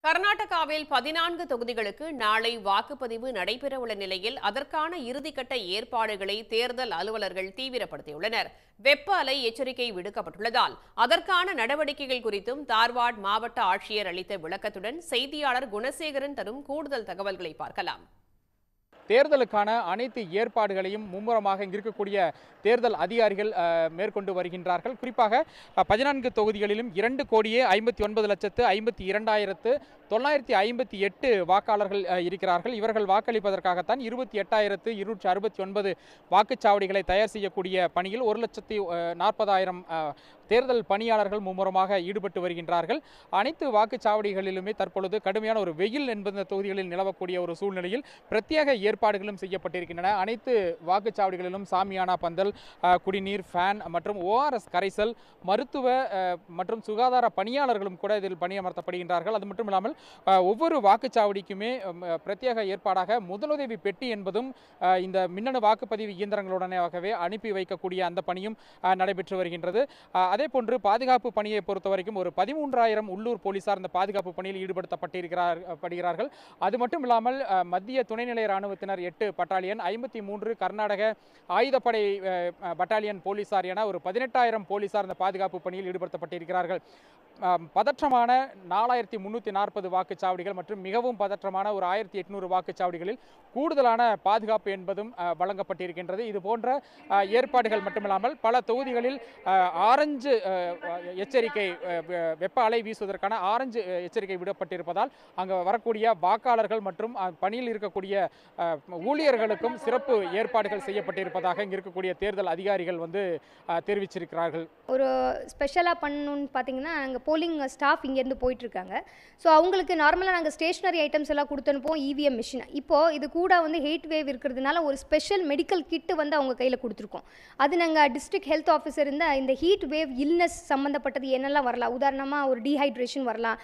கர்நாடகாவில் 14 தொகுதிகளுக்கு நாளை வாக்குப்பதிவு நடைபெறவுள்ள நிலையில் அதற்கான இறுதிக்கட்ட ஏற்பாடுகளை தேர்தல் அலுவலர்கள் தீவிரப்படுத்தியுள்ளனர். வெப்ப அலை எச்சரிக்கை விடுக்கப்பட்டுள்ளதால் அதற்கான நடவடிக்கைகள் குறித்தும் தார்வாட் மாவட்ட ஆட்சியர் அளித்த விளக்கத்துடன் செய்தியாளர் குணசேகரன் தரும் கூடுதல் தகவல்களை பார்க்கலாம். தேர்தலுக்கான அனைத்து ஏற்பாடுகளையும் மும்முரமாக இங்கு இருக்கக்கூடிய தேர்தல் அதிகாரிகள் மேற்கொண்டு வருகின்றார்கள். குறிப்பாக 14 தொகுதிகளிலும் 2,59,52,958 வாக்காளர்கள் இருக்கிறார்கள். இவர்கள் வாக்களிப்பதற்காகத்தான் 28,269 வாக்குச்சாவடிகளை தயார் செய்யக்கூடிய பணியில் 1,40,000 தேர்தல் பணியாளர்கள் மும்முரமாக ஈடுபட்டு வருகின்றார்கள். அனைத்து வாக்குச்சாவடிகளிலுமே தற்பொழுது கடுமையான ஒரு வெயில் என்பது இந்த தொகுதிகளில் நிலவக்கூடிய ஒரு சூழ்நிலையில் பிரத்யேக ஏற்பாடுகளும் செய்யப்பட்டிருக்கின்றன. அனைத்து வாக்குச்சாவடிகளிலும் சாமியானா பந்தல், குடிநீர், ஃபேன் மற்றும் ORS கரைசல், மருத்துவ மற்றும் சுகாதார பணியாளர்களும் கூட இதில் பணியமர்த்தப்படுகின்றார்கள். அது மட்டும் இல்லாமல் ஒவ்வொரு வாக்குச்சாவடிக்குமே பிரத்யேக ஏற்பாடாக முதலுதவி பெட்டி என்பதும் இந்த மின்னணு வாக்குப்பதிவு இயந்திரங்களுடனேயாகவே அனுப்பி வைக்கக்கூடிய அந்த பணியும் நடைபெற்று வருகின்றது. அதே போன்று பாதுகாப்பு பணியை பொறுத்த வரைக்கும் ஒரு 13,000 உள்ளூர் போலீசார் இந்த பாதுகாப்பு பணியில் ஈடுபடுத்தப்படுகிறார்கள். அது மட்டும் இல்லாமல் மத்திய துணைநிலை ராணுவத்தினர் 8 பட்டாலியன், 53 கர்நாடக ஆயுதப்படை பட்டாலியன் போலீசார் என ஒரு 18,000 போலீசார் இந்த பாதுகாப்பு பணியில் ஈடுபடுத்தப்பட்டிருக்கிறார்கள். பதற்றமான 4,340 வாக்குச்சாவடிகள் மற்றும் மிகவும் பதற்றமான ஒரு 1,800 வாக்குச்சாவடிகளில் கூடுதலான பாதுகாப்பு என்பதும் வழங்கப்பட்டிருக்கின்றது. இது போன்ற ஏற்பாடுகள் மட்டுமில்லாமல் பல தொகுதிகளில் ஆரஞ்சு எச்சரிக்கை, வெப்ப அலை வீசுவதற்கான ஆரஞ்சு எச்சரிக்கை விடப்பட்டிருப்பதால் அங்கு வரக்கூடிய வாக்காளர்கள் மற்றும் பணியில் இருக்கக்கூடிய ஊழியர்களுக்கும் சிறப்பு ஏற்பாடுகள் செய்யப்பட்டிருப்பதாக இங்கு இருக்கக்கூடிய தேர்தல் அதிகாரிகள் தெரிவிச்சிருக்கிறார்கள். ஒரு ஸ்பெஷலாக பண்ணணும்னு பார்த்தீங்கன்னா, நாங்கள் போலிங் ஸ்டாஃப் இங்கேருந்து போயிட்டுருக்காங்க. ஸோ அவங்களுக்கு நார்மலாக நாங்கள் ஸ்டேஷ்னரி ஐட்டம்ஸ் எல்லாம் கொடுத்தனுப்போம், EVM மிஷின். இப்போது இது கூட ஹீட் வேவ் இருக்கிறதுனால ஒரு ஸ்பெஷல் மெடிக்கல் கிட்டு அவங்க கையில் கொடுத்துருக்கோம். அது நாங்கள் டிஸ்ட்ரிக்ட் ஹெல்த் ஆஃபீஸர் இந்த ஹீட் வேவ் இல்னஸ் சம்மந்தப்பட்டது என்னெல்லாம் வரலாம், உதாரணமாக ஒரு டீஹைட்ரேஷன் வரலாம்,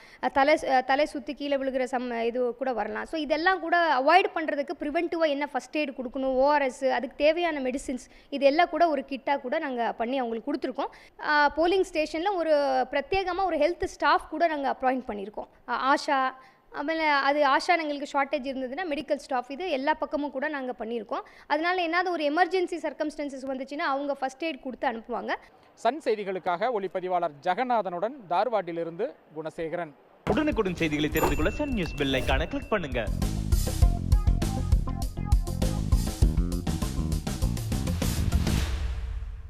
தலை சுற்றி கீழே விழுகிற இது கூட வரலாம். ஸோ இதெல்லாம் கூட அவாய்ட் பண்ணுறதுக்கு ப்ரிவென்டிவாக என்ன ஃபஸ்ட் எய்டு கொடுக்கணும், ORS, அதுக்கு தேவையான மெடிசின்ஸ், இது எல்லாம் கூட ஒரு கிட்டாக கூட நாங்கள் பண்ணி அவங்களுக்கு கொடுத்துருக்கோம். போலிங் ஸ்டேஷனில் ஒரு பிரத்யேகமாக ஒரு ஹெல்த் ஸ்டாஃப் கூட நாங்கள் அப்பாயிண்ட் பண்ணியிருக்கோம். ஆஷா, ஆಮೇಲೆ அது ஆஷா எங்களுக்கு ஷார்ட்டேஜ் இருந்ததுன்னா மெடிக்கல் ஸ்டாஃப், இது எல்லா பக்கமும் கூட நாங்கள் பண்ணியிருக்கோம். அதனால் ஏதாவது ஒரு எமர்ஜென்சி சர்க்கம்ஸ்டன்சஸ் வந்துச்சுன்னா அவங்க ஃபஸ்ட் எய்ட் கொடுத்து அனுப்புவாங்க. சன் செய்திகளுக்காக ஒளிப்பதிவாளர் ஜெகநாதனுடன் தார்வாட்டிலிருந்து குணசேகரன். உடனுக்குடன் செய்திகளை தெரிந்து கொள்ள சன் நியூஸ் பெல் ஐகானை கிளிக் பண்ணுங்க.